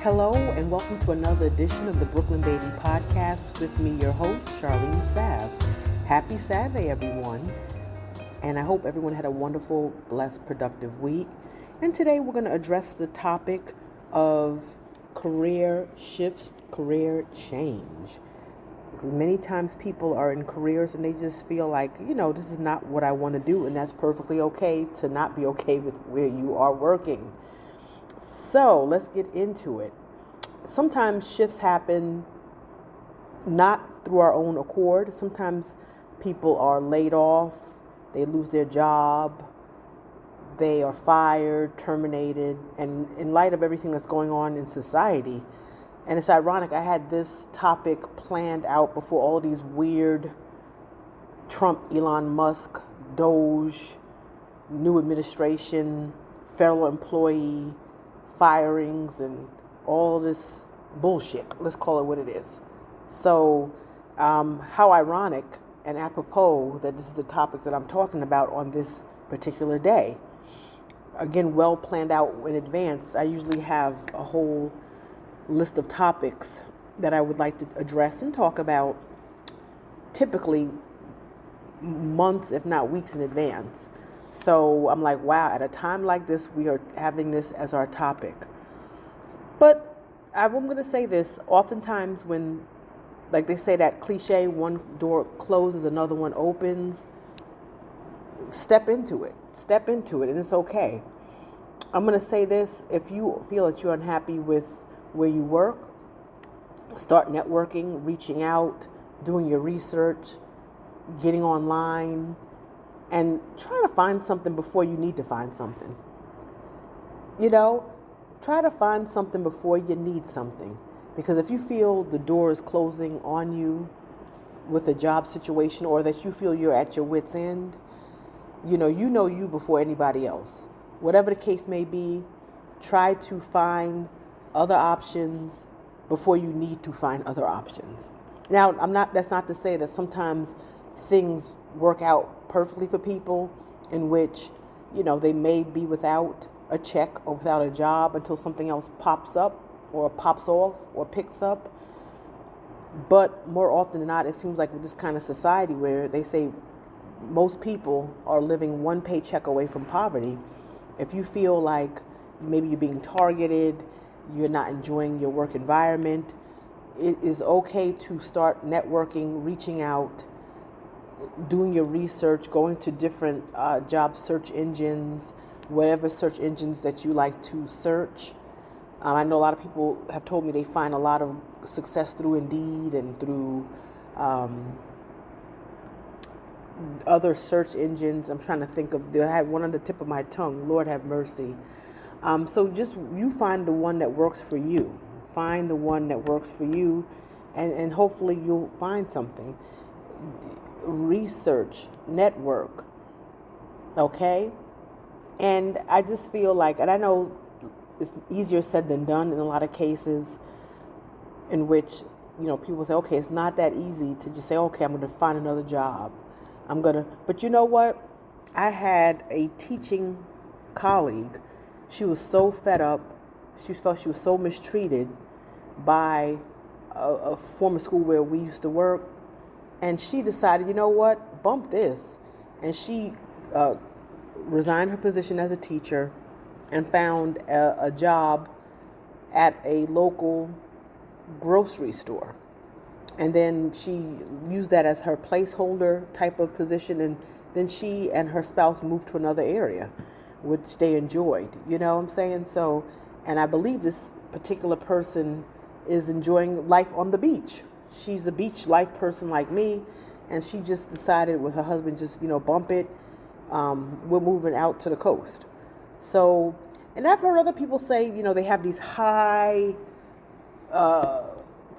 Hello, and welcome to another edition of the Brooklyn Baby Podcast with me, your host, Charlene Sav. Happy Saturday, everyone. And I hope everyone had a wonderful, blessed, productive week. And today we're going to address the topic of career shifts, career change. Many times people are in careers and they just feel like, this is not what I want to do. And that's perfectly okay to not be okay with where you are working. So let's get into it. Sometimes shifts happen not through our own accord. Sometimes people are laid off, they lose their job, they are fired, terminated, and in light of everything that's going on in society. And it's ironic, I had this topic planned out before all these weird Trump, Elon Musk, Doge, new administration, federal employee firings, and all this bullshit. Let's call it what it is. So, how ironic and apropos that this is the topic that I'm talking about on this particular day. Again, well planned out in advance. I usually have a whole list of topics that I would like to address and talk about, typically months, if not weeks in advance. So I'm like, wow, at a time like this, we are having this as our topic. But I'm going to say this, oftentimes when, like they say that cliche, one door closes, another one opens, step into it, and it's okay. I'm going to say this, if you feel that you're unhappy with where you work, start networking, reaching out, doing your research, getting online, and try to find something before you need to find something. Try to find something before you need something. Because if you feel the door is closing on you with a job situation, or that you feel you're at your wit's end, you know you before anybody else. Whatever the case may be, try to find other options before you need to find other options. Now, that's not to say that sometimes things work out perfectly for people in which, they may be without a check or without a job until something else pops up or pops off or picks up. But more often than not, it seems like with this kind of society where they say most people are living one paycheck away from poverty. If you feel like maybe you're being targeted, you're not enjoying your work environment, it is okay to start networking, reaching out, doing your research, going to different job search engines, whatever search engines that you like to search. I know a lot of people have told me they find a lot of success through Indeed and through other search engines. I'm trying to think of, I had one on the tip of my tongue, Lord have mercy. So just you find the one that works for you. Find the one that works for you, and hopefully you'll find something. Research, network, okay? And I just feel like, and I know it's easier said than done in a lot of cases in which, people say, okay, it's not that easy to just say, okay, I'm going to find another job. But you know what? I had a teaching colleague. She was so fed up. She felt she was so mistreated by a former school where we used to work. And she decided, bump this. And she resigned her position as a teacher and found a job at a local grocery store. And then she used that as her placeholder type of position. And then she and her spouse moved to another area, which they enjoyed. You know what I'm saying? So, and I believe this particular person is enjoying life on the beach. She's a beach life person like me, and she just decided with her husband, just, bump it. We're moving out to the coast. So, and I've heard other people say, they have these high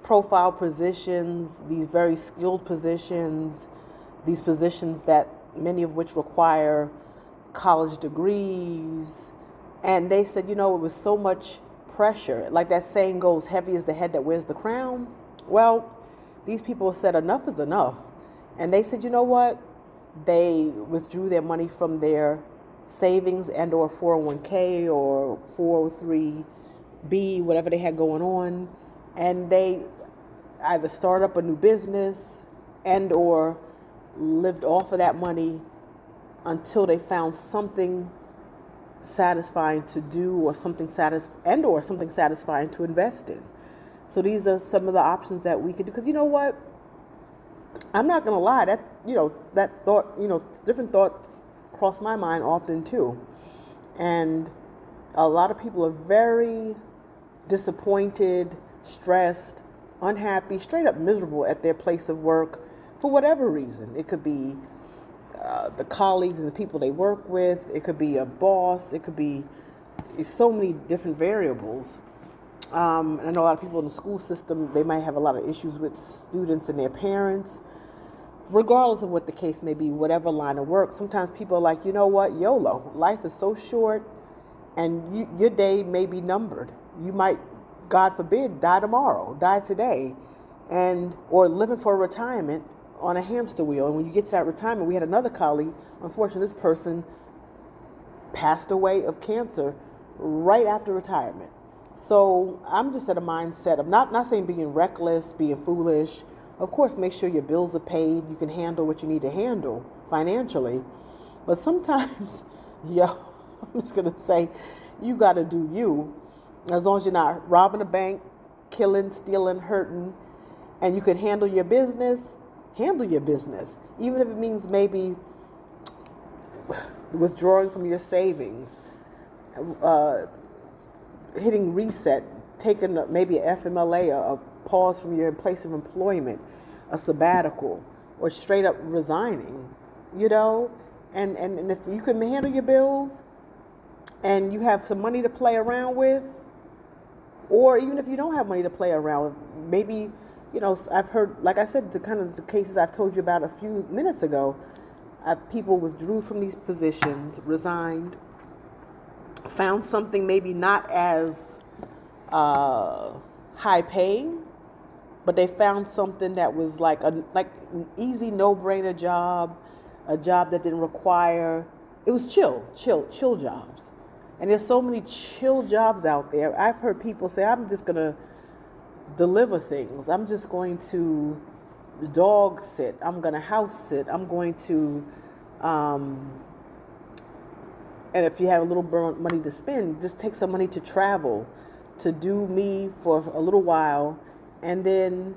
profile positions, these very skilled positions, these positions that many of which require college degrees. And they said, it was so much pressure. Like that saying goes, heavy is the head that wears the crown. Well, these people said enough is enough. And they said, you know what? They withdrew their money from their savings and or 401k or 403 B, whatever they had going on, and they either start up a new business and or lived off of that money until they found something satisfying to do or something satisfying to invest in. So these are some of the options that we could do. Because you know what? I'm not going to lie. That thought, different thoughts cross my mind often too. And a lot of people are very disappointed, stressed, unhappy, straight up miserable at their place of work for whatever reason. It could be the colleagues and the people they work with. It could be a boss. It could be so many different variables. I know a lot of people in the school system, they might have a lot of issues with students and their parents. Regardless of what the case may be, whatever line of work, sometimes people are like, you know what, YOLO. Life is so short and your day may be numbered. You might, God forbid, die tomorrow, die today, or living for retirement on a hamster wheel. And when you get to that retirement, we had another colleague, unfortunately, this person passed away of cancer right after retirement. So I'm just at a mindset of not saying being reckless, being foolish. Of course, make sure your bills are paid. You can handle what you need to handle financially. But sometimes, I'm just going to say, you got to do you. As long as you're not robbing a bank, killing, stealing, hurting, and you can handle your business, handle your business. Even if it means maybe withdrawing from your savings, hitting reset, taking maybe an FMLA, a pause from your place of employment, a sabbatical, or straight up resigning, and if you can handle your bills and you have some money to play around with, or even if you don't have money to play around with, maybe, I've heard, like I said, the cases I've told you about a few minutes ago, people withdrew from these positions, resigned, found something maybe not as high paying, but they found something that was like an easy, no-brainer job, a job that didn't require, it was chill jobs. And there's so many chill jobs out there. I've heard people say, I'm just going to deliver things. I'm just going to dog sit. I'm going to house sit. I'm going to, and if you have a little money to spend, just take some money to travel, to do me for a little while, and then,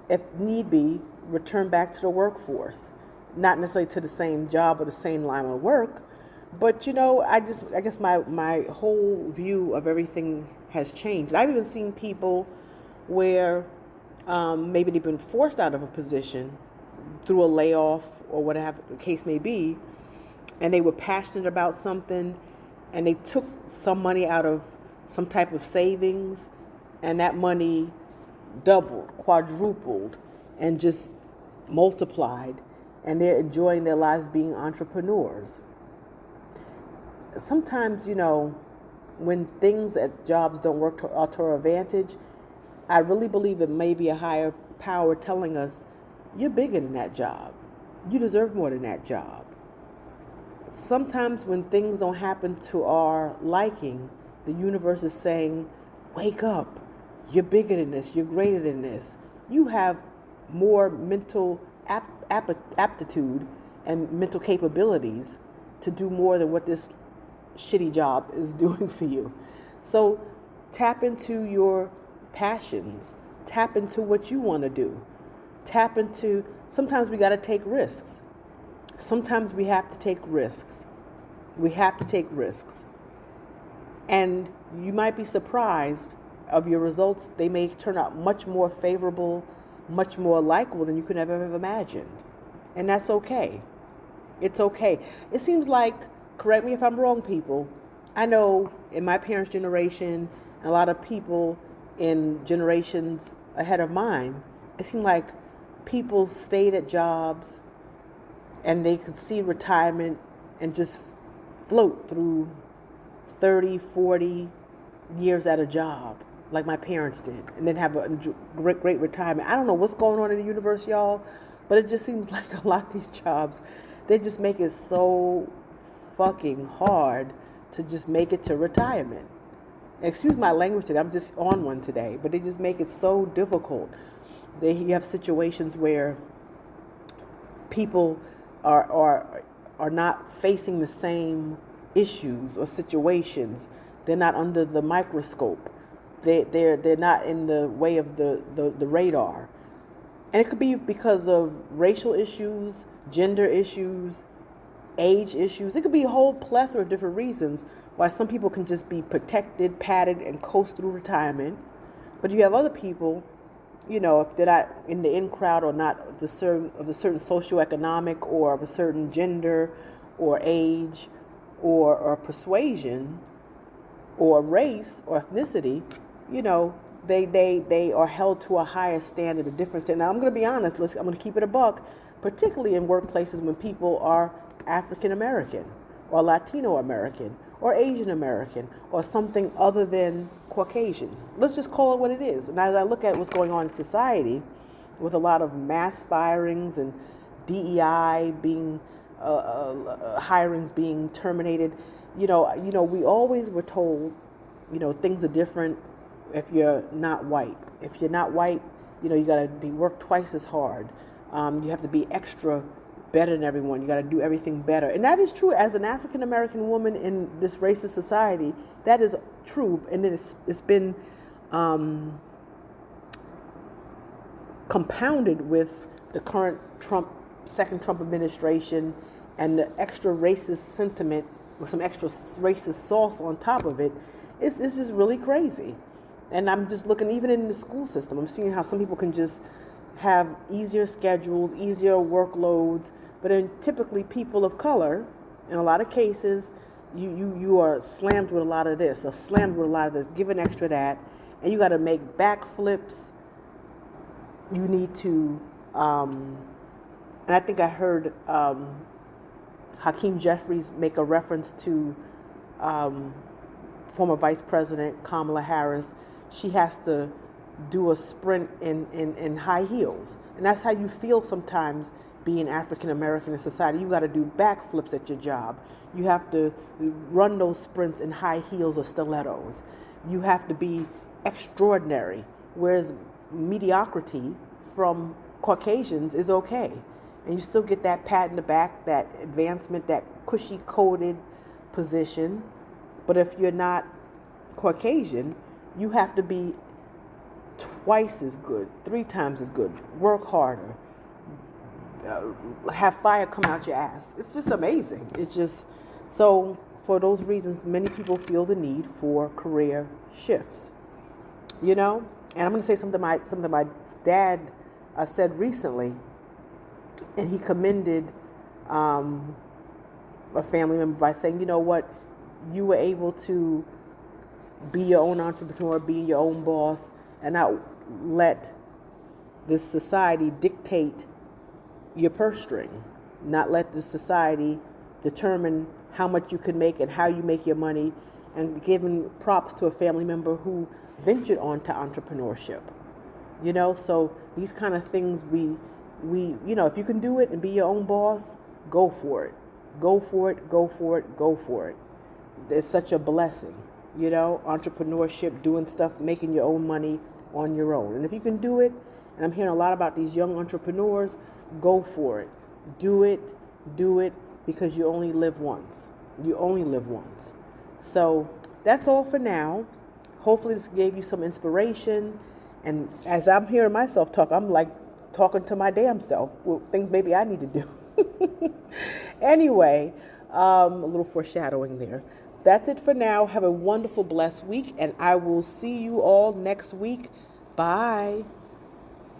if need be, return back to the workforce. Not necessarily to the same job or the same line of work, but I guess my whole view of everything has changed. I've even seen people where maybe they've been forced out of a position through a layoff or whatever the case may be, and they were passionate about something, and they took some money out of some type of savings, and that money doubled, quadrupled, and just multiplied, and they're enjoying their lives being entrepreneurs. Sometimes, when things at jobs don't work to our advantage, I really believe it may be a higher power telling us, you're bigger than that job. You deserve more than that job. Sometimes when things don't happen to our liking, the universe is saying, wake up. You're bigger than this. You're greater than this. You have more mental aptitude and mental capabilities to do more than what this shitty job is doing for you. So tap into your passions. Tap into what you want to do. Sometimes we got to take risks. Sometimes we have to take risks. And you might be surprised of your results. They may turn out much more favorable, much more likable than you could have ever imagined. And that's okay. It's okay. It seems like, correct me if I'm wrong, people, I know in my parents' generation, and a lot of people in generations ahead of mine, it seemed like people stayed at jobs and they could see retirement and just float through 30, 40 years at a job like my parents did, and then have a great retirement. I don't know what's going on in the universe, y'all, but it just seems like a lot of these jobs, they just make it so fucking hard to just make it to retirement. Excuse my language today, I'm just on one today, but they just make it so difficult. You have situations where people are not facing the same issues or situations. They're not under the microscope. They're not in the way of the radar. And it could be because of racial issues, gender issues, age issues. It could be a whole plethora of different reasons why some people can just be protected, padded, and coast through retirement. But you have other people, if they're not in the in crowd or not of the certain socioeconomic or of a certain gender or age or persuasion or race or ethnicity, they are held to a higher standard, a different standard. Now, I'm going to be honest. I'm going to keep it a buck, particularly in workplaces when people are African American or Latino American or Asian American or something other than Caucasian. Let's just call it what it is. And as I look at what's going on in society with a lot of mass firings and DEI being hirings being terminated, we always were told, things are different if you're not white. If you're not white, you got to work twice as hard. You have to be extra better than everyone. You got to do everything better. And that is true as an African American woman in this racist society. That is true. And then it's been compounded with the current second Trump administration and the extra racist sentiment with some extra racist sauce on top of it. This is really crazy. And I'm just looking, even in the school system, I'm seeing how some people can just have easier schedules, easier workloads, but then typically people of color, in a lot of cases, you are slammed with a lot of this, or slammed with a lot of this, given extra that, and you got to make backflips. You need to, and I think I heard Hakeem Jeffries make a reference to former Vice President Kamala Harris. She has to do a sprint in high heels. And that's how you feel sometimes being African American in society. You got to do backflips at your job. You have to run those sprints in high heels or stilettos. You have to be extraordinary, whereas mediocrity from Caucasians is okay. And you still get that pat in the back, that advancement, that cushy coated position. But if you're not Caucasian, you have to be twice as good, 3 times as good, work harder, have fire come out your ass. It's just amazing. It's just, so for those reasons, many people feel the need for career shifts, And I'm going to say something my dad said recently, and he commended a family member by saying, what, you were able to be your own entrepreneur, be your own boss, and not let this society dictate your purse string, not let this society determine how much you can make and how you make your money, and giving props to a family member who ventured onto entrepreneurship. So these kind of things we if you can do it and be your own boss, go for it. Go for it, go for it, go for it. It's such a blessing, entrepreneurship, doing stuff, making your own money on your own. And if you can do it, and I'm hearing a lot about these young entrepreneurs, go for it. Do it, because you only live once. You only live once. So that's all for now. Hopefully this gave you some inspiration. And as I'm hearing myself talk, I'm like talking to my damn self. Well, things maybe I need to do. Anyway, a little foreshadowing there. That's it for now. Have a wonderful, blessed week, and I will see you all next week. Bye.